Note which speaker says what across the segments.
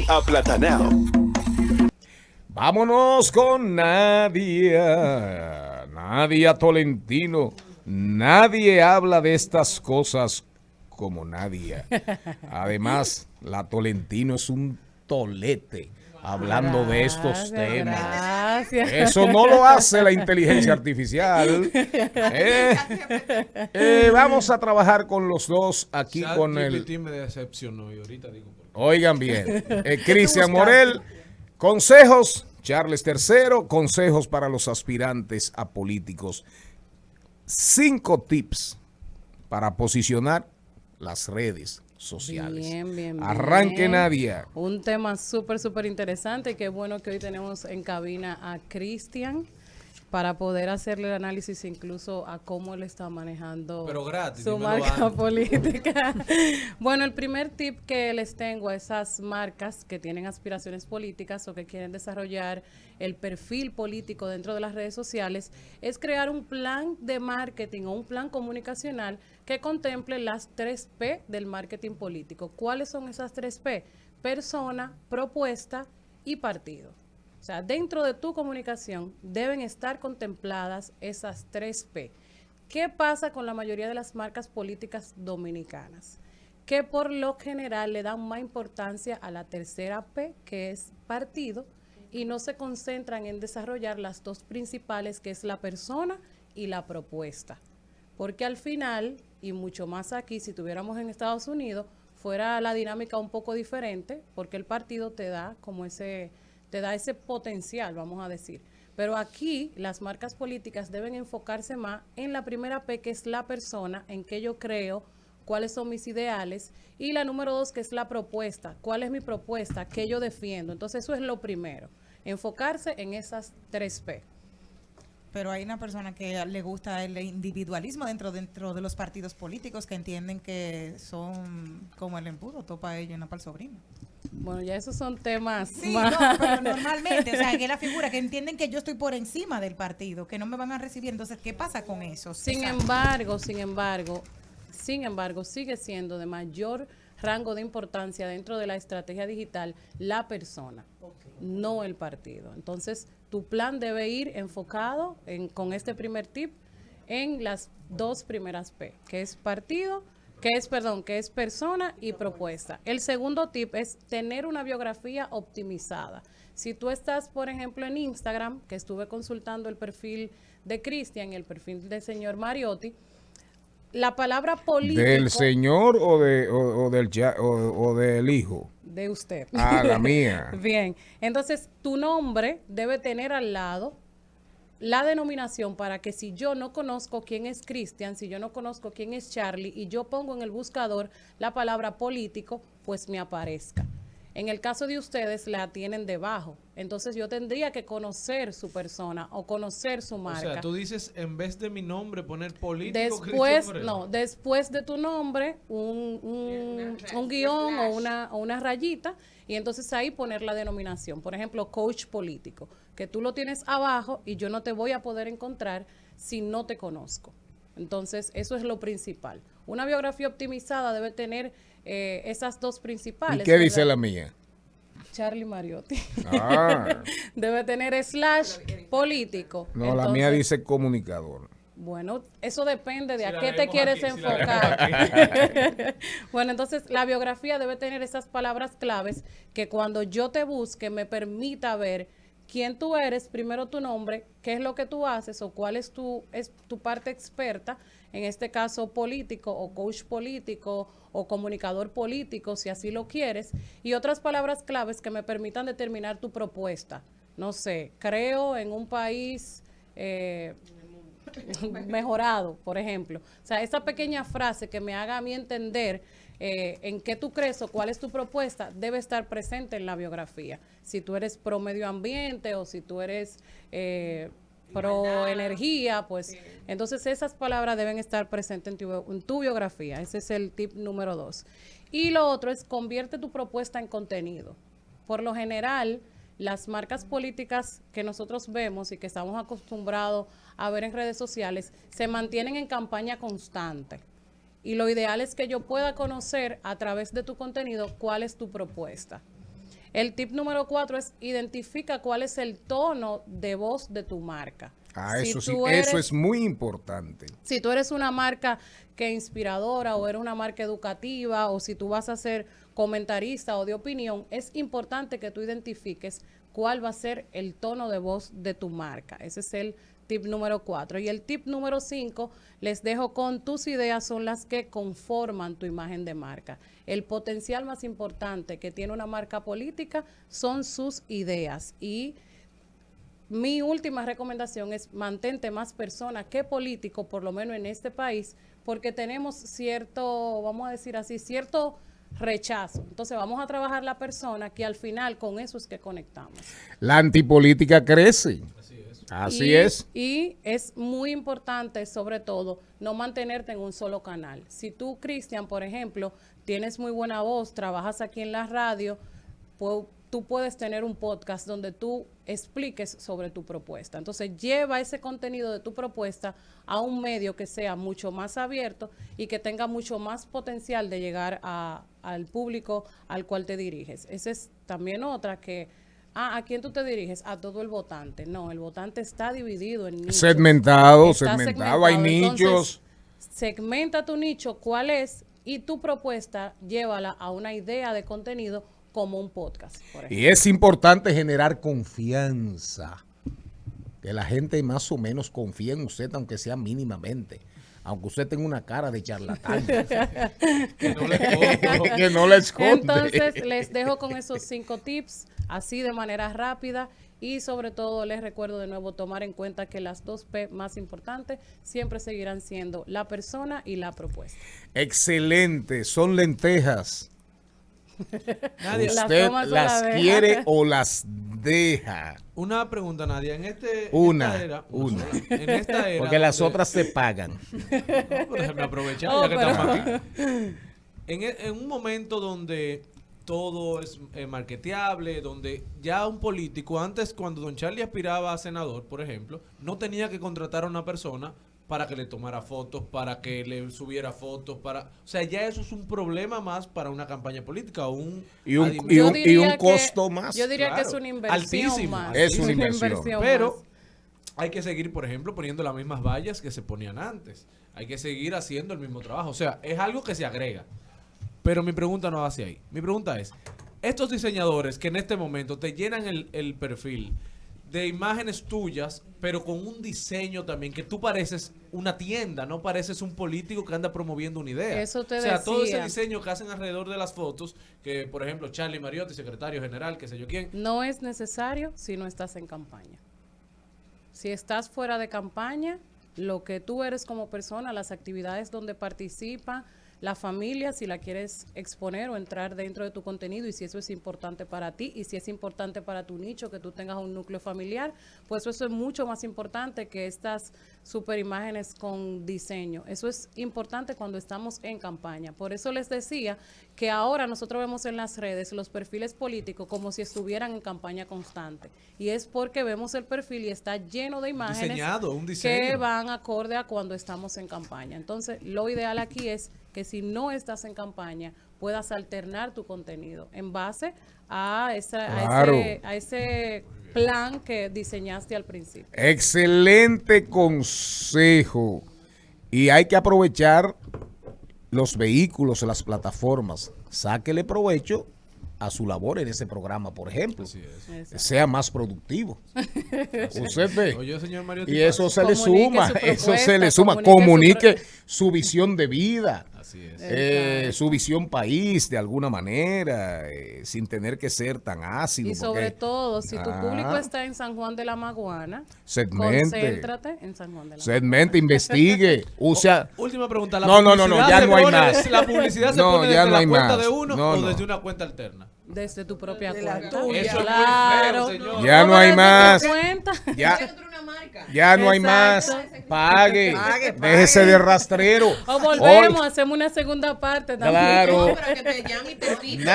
Speaker 1: Aplatanado.
Speaker 2: Vámonos con Nadia. Nadia Tolentino. Nadie habla de estas cosas como Nadia. Además, la Tolentino es un tolete hablando de estos temas.
Speaker 3: Gracias.
Speaker 2: Eso no lo hace la inteligencia artificial. Vamos a trabajar con los dos aquí con el...
Speaker 4: ChatGPT me decepcionó y ahorita digo por qué.
Speaker 2: Oigan bien, Cristian Morel, consejos, Charles III, consejos para los aspirantes a políticos. 5 tips para posicionar las redes sociales.
Speaker 3: Bien.
Speaker 2: Arranque, Nadia.
Speaker 3: Un tema súper interesante. Qué bueno que hoy tenemos en cabina a Cristian para poder hacerle el análisis incluso a cómo él está manejando
Speaker 4: Pero gratis,
Speaker 3: su
Speaker 4: dímelo
Speaker 3: marca
Speaker 4: antes.
Speaker 3: política. Bueno, el primer tip que les tengo a esas marcas que tienen aspiraciones políticas o que quieren desarrollar el perfil político dentro de las redes sociales es crear un plan de marketing o un plan comunicacional que contemple las 3 P del marketing político. ¿Cuáles son esas 3 P? Persona, propuesta y partido. O sea, dentro de tu comunicación deben estar contempladas esas 3 P. ¿Qué pasa con la mayoría de las marcas políticas dominicanas? Que por lo general le dan más importancia a la tercera P, que es partido, y no se concentran en desarrollar las 2 principales, que es la persona y la propuesta. Porque al final, y mucho más aquí, si tuviéramos en Estados Unidos, fuera la dinámica un poco diferente, porque el partido te da como ese potencial, vamos a decir. Pero aquí las marcas políticas deben enfocarse más en la primera P, que es la persona, en qué yo creo, cuáles son mis ideales, y la número 2, que es la propuesta, cuál es mi propuesta, qué yo defiendo. Entonces eso es lo primero, enfocarse en esas 3 P.
Speaker 5: Pero hay una persona que le gusta el individualismo dentro de los partidos políticos que entienden que son como el embudo, topa ello y no para el sobrino.
Speaker 3: Bueno, ya esos son temas
Speaker 5: Sí,
Speaker 3: más...
Speaker 5: no, pero normalmente, o sea, que es la figura que entienden que yo estoy por encima del partido, que no me van a recibir. Entonces, ¿qué pasa con eso?
Speaker 3: Sin
Speaker 5: O sea,
Speaker 3: embargo, sigue siendo de mayor rango de importancia dentro de la estrategia digital la persona, no el partido. Entonces, tu plan debe ir enfocado con este primer tip en las 2 primeras P, que es partido, que es persona y propuesta. El segundo tip es tener una biografía optimizada. Si tú estás, por ejemplo, en Instagram, que estuve consultando el perfil de Cristian y el perfil del señor Mariotti, la palabra político...
Speaker 2: ¿Del señor o del hijo?
Speaker 3: De usted.
Speaker 2: Ah, la mía.
Speaker 3: Bien, entonces tu nombre debe tener al lado la denominación para que si yo no conozco quién es Cristian, si yo no conozco quién es Charlie y yo pongo en el buscador la palabra político, pues me aparezca. En el caso de ustedes la tienen debajo, entonces yo tendría que conocer su persona o conocer su marca.
Speaker 4: O sea, tú dices, en vez de mi nombre, poner político.
Speaker 3: Después de tu nombre, un guión o una rayita, y entonces ahí poner la denominación. Por ejemplo, coach político, que tú lo tienes abajo y yo no te voy a poder encontrar si no te conozco. Entonces, eso es lo principal. Una biografía optimizada debe tener esas 2 principales.
Speaker 2: ¿Y qué dice
Speaker 3: ¿verdad?
Speaker 2: la mía?
Speaker 3: Charlie Mariotti.
Speaker 2: Ah,
Speaker 3: Debe tener / político.
Speaker 2: no, la mía dice comunicador.
Speaker 3: Bueno, eso depende de
Speaker 4: Si
Speaker 3: a
Speaker 4: la
Speaker 3: qué te
Speaker 4: leemos
Speaker 3: quieres
Speaker 4: aquí, si la leemos
Speaker 3: enfocar. Bueno, entonces la biografía debe tener esas palabras claves que cuando yo te busque me permita ver quién tú eres, primero tu nombre, qué es lo que tú haces o cuál es tu parte experta, en este caso político o coach político o comunicador político, si así lo quieres, y otras palabras claves que me permitan determinar tu propuesta. No sé, creo en un país mejorado, por ejemplo. O sea, esa pequeña frase que me haga a mí entender en qué tú crees o cuál es tu propuesta debe estar presente en la biografía. Si tú eres pro medio ambiente o si tú eres pro energía, pues entonces esas palabras deben estar presentes en tu biografía. Ese es el tip número 2. Y lo otro es convierte tu propuesta en contenido. Por lo general, las marcas políticas que nosotros vemos y que estamos acostumbrados a ver en redes sociales se mantienen en campaña constante. Y lo ideal es que yo pueda conocer a través de tu contenido cuál es tu propuesta. El tip número 4 es identifica cuál es el tono de voz de tu marca. Si
Speaker 2: Eso sí,
Speaker 3: tú
Speaker 2: eso es muy importante.
Speaker 3: Si tú eres una marca que es inspiradora o eres una marca educativa o si tú vas a ser comentarista o de opinión, es importante que tú identifiques cuál va a ser el tono de voz de tu marca. Ese es el tip número 4. Y el tip número 5, les dejo con tus ideas son las que conforman tu imagen de marca. El potencial más importante que tiene una marca política son sus ideas y mi última recomendación es mantente más persona que político, por lo menos en este país, porque tenemos cierto, vamos a decir así, cierto rechazo. Entonces vamos a trabajar la persona que al final con eso es que conectamos.
Speaker 2: La antipolítica crece. Así es.
Speaker 3: Y es muy importante, sobre todo, no mantenerte en un solo canal. Si tú, Cristian, por ejemplo, tienes muy buena voz, trabajas aquí en la radio, tú puedes tener un podcast donde tú expliques sobre tu propuesta. Entonces, lleva ese contenido de tu propuesta a un medio que sea mucho más abierto y que tenga mucho más potencial de llegar al público al cual te diriges. Esa es también otra que, ¿a quién tú te diriges? A todo el votante. No, el votante está dividido en nichos.
Speaker 2: Segmentado,
Speaker 3: Está
Speaker 2: hay
Speaker 3: Entonces,
Speaker 2: nichos.
Speaker 3: segmenta tu nicho, cuál es, y tu propuesta, llévala a una idea de contenido como un podcast, por ejemplo.
Speaker 2: Y es importante generar confianza. Que la gente más o menos confíe en usted, aunque sea mínimamente. Aunque usted tenga una cara de charlatán.
Speaker 4: Que no le escondo.
Speaker 2: Que no le esconde.
Speaker 3: Entonces, les dejo con esos 5 tips, así de manera rápida. Y sobre todo, les recuerdo de nuevo tomar en cuenta que las 2 P más importantes siempre seguirán siendo la persona y la propuesta.
Speaker 2: Excelente. Son lentejas.
Speaker 4: Nadia,
Speaker 2: ¿Usted
Speaker 3: tomas o
Speaker 2: las
Speaker 3: la deja?
Speaker 2: quiere o las deja?
Speaker 4: una pregunta, Nadia. En esta era, en esta era
Speaker 2: Porque las
Speaker 4: donde-
Speaker 2: otras se pagan.
Speaker 4: No, pero déjame aprovechar
Speaker 3: Oh,
Speaker 4: ya que
Speaker 3: pero-
Speaker 4: estamos aquí. En un momento donde todo es marketeable, donde ya un político, antes cuando don Charlie aspiraba a senador, por ejemplo, no tenía que contratar a una persona para que le tomara fotos, para que le subiera fotos, o sea, ya eso es un problema más para una campaña política o un
Speaker 2: Y un
Speaker 3: Yo diría
Speaker 2: costo más.
Speaker 3: Yo diría que es
Speaker 4: Claro.
Speaker 3: una inversión
Speaker 4: Altísimo.
Speaker 3: más.
Speaker 2: Es una inversión.
Speaker 4: Pero
Speaker 3: más.
Speaker 4: hay que seguir, por ejemplo, poniendo las mismas vallas que se ponían antes. Hay que seguir haciendo el mismo trabajo. O sea, es algo que se agrega. Pero mi pregunta no va hacia ahí. Mi pregunta es, estos diseñadores que en este momento te llenan el perfil de imágenes tuyas, pero con un diseño también, que tú pareces una tienda, no pareces un político que anda promoviendo una idea.
Speaker 3: Eso te
Speaker 4: O sea, todo ese
Speaker 3: decía.
Speaker 4: diseño que hacen alrededor de las fotos, que por ejemplo Charlie Mariotti, secretario general, qué sé yo quién,
Speaker 3: No es necesario si no estás en campaña. Si estás fuera de campaña, lo que tú eres como persona, las actividades donde participa, la familia, si la quieres exponer o entrar dentro de tu contenido y si eso es importante para ti y si es importante para tu nicho, que tú tengas un núcleo familiar, pues eso es mucho más importante que estas super imágenes con diseño. Eso es importante cuando estamos en campaña. Por eso les decía que ahora nosotros vemos en las redes los perfiles políticos como si estuvieran en campaña constante. Y es porque vemos el perfil y está lleno de imágenes
Speaker 4: diseñado, un diseño.
Speaker 3: que van acorde a cuando estamos en campaña. Entonces, lo ideal aquí es que si no estás en campaña, puedas alternar tu contenido en base a,
Speaker 2: Claro.
Speaker 3: a ese plan que diseñaste al principio.
Speaker 2: Excelente consejo. Y hay que aprovechar los vehículos, las plataformas. Sáquele provecho a su labor en ese programa, por ejemplo.
Speaker 3: Exacto.
Speaker 2: Sea más productivo. Usted ve.
Speaker 4: Oye, señor Mariotti,
Speaker 2: Y eso se le
Speaker 3: Comunique
Speaker 2: suma,
Speaker 3: su
Speaker 2: eso se
Speaker 3: propuesta,
Speaker 2: le suma.
Speaker 3: comunique
Speaker 2: Comunique su visión de vida.
Speaker 4: así es.
Speaker 3: Exacto.
Speaker 2: Su visión país de alguna manera, sin tener que ser tan ácido.
Speaker 3: Y sobre
Speaker 2: porque-
Speaker 3: todo, si tu
Speaker 2: Ah,
Speaker 3: público está en San Juan de la Maguana,
Speaker 2: segmente,
Speaker 3: concéntrate en San Juan de la Maguana.
Speaker 2: segmente, investigue, use,
Speaker 4: Última pregunta. ¿La
Speaker 2: No, no,
Speaker 4: publicidad
Speaker 2: ya
Speaker 4: se
Speaker 2: no hay
Speaker 4: pone
Speaker 2: más.
Speaker 4: desde- ¿La publicidad se
Speaker 2: No,
Speaker 4: pone
Speaker 2: ya
Speaker 4: desde
Speaker 2: no
Speaker 4: la
Speaker 2: hay
Speaker 4: cuenta
Speaker 2: más.
Speaker 4: de uno
Speaker 2: No,
Speaker 4: o
Speaker 2: no.
Speaker 4: desde una cuenta alterna?
Speaker 3: Desde tu propia
Speaker 5: De la
Speaker 3: cuenta.
Speaker 5: tuya.
Speaker 4: Eso
Speaker 3: Claro.
Speaker 4: es muy feo, señor.
Speaker 2: Ya no hay
Speaker 3: desde tu
Speaker 2: más.
Speaker 3: cuenta.
Speaker 2: ya no hay más,
Speaker 3: Exacto.
Speaker 2: pague,
Speaker 5: Pague,
Speaker 2: déjese
Speaker 5: pague.
Speaker 2: de rastrero.
Speaker 3: O volvemos,
Speaker 2: Hoy-
Speaker 3: hacemos una segunda parte también.
Speaker 2: Claro.
Speaker 1: Para que te llame y te cite.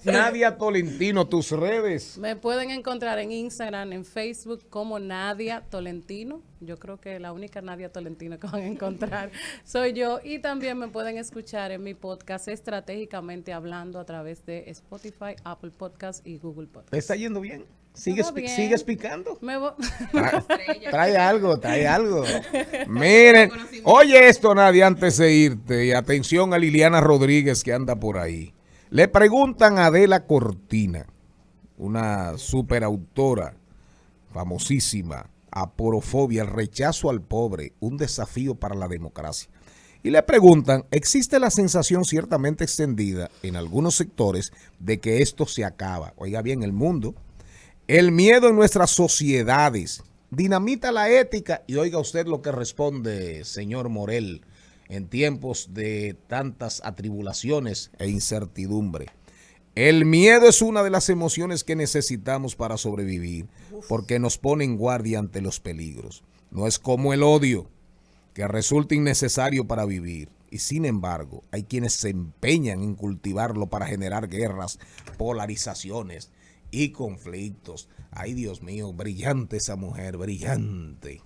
Speaker 2: Nadia Tolentino, tus redes.
Speaker 3: Me pueden encontrar en Instagram, en Facebook como Nadia Tolentino. Yo creo que la única Nadia Tolentino que van a encontrar soy yo. Y también me pueden escuchar en mi podcast Estratégicamente Hablando a través de Spotify, Apple Podcast y Google Podcast.
Speaker 2: ¿Te está yendo bien?
Speaker 3: Va bien.
Speaker 2: ¿Sigues picando?
Speaker 3: Me vo-
Speaker 2: Trae algo, trae algo. Miren, oye esto, Nadia, antes de irte, y atención a Liliana Rodríguez que anda por ahí. Le preguntan a Adela Cortina, una superautora famosísima, Aporofobia, el rechazo al pobre, un desafío para la democracia. Y le preguntan, ¿existe la sensación ciertamente extendida en algunos sectores de que esto se acaba? Oiga bien, el mundo, el miedo en nuestras sociedades, dinamita la ética. Y oiga usted lo que responde, señor Morel, en tiempos de tantas atribulaciones e incertidumbre. El miedo es una de las emociones que necesitamos para sobrevivir, porque nos pone en guardia ante los peligros. No es como el odio, que resulta innecesario para vivir. Y sin embargo, hay quienes se empeñan en cultivarlo para generar guerras, polarizaciones y conflictos. Ay, Dios mío, brillante esa mujer, brillante.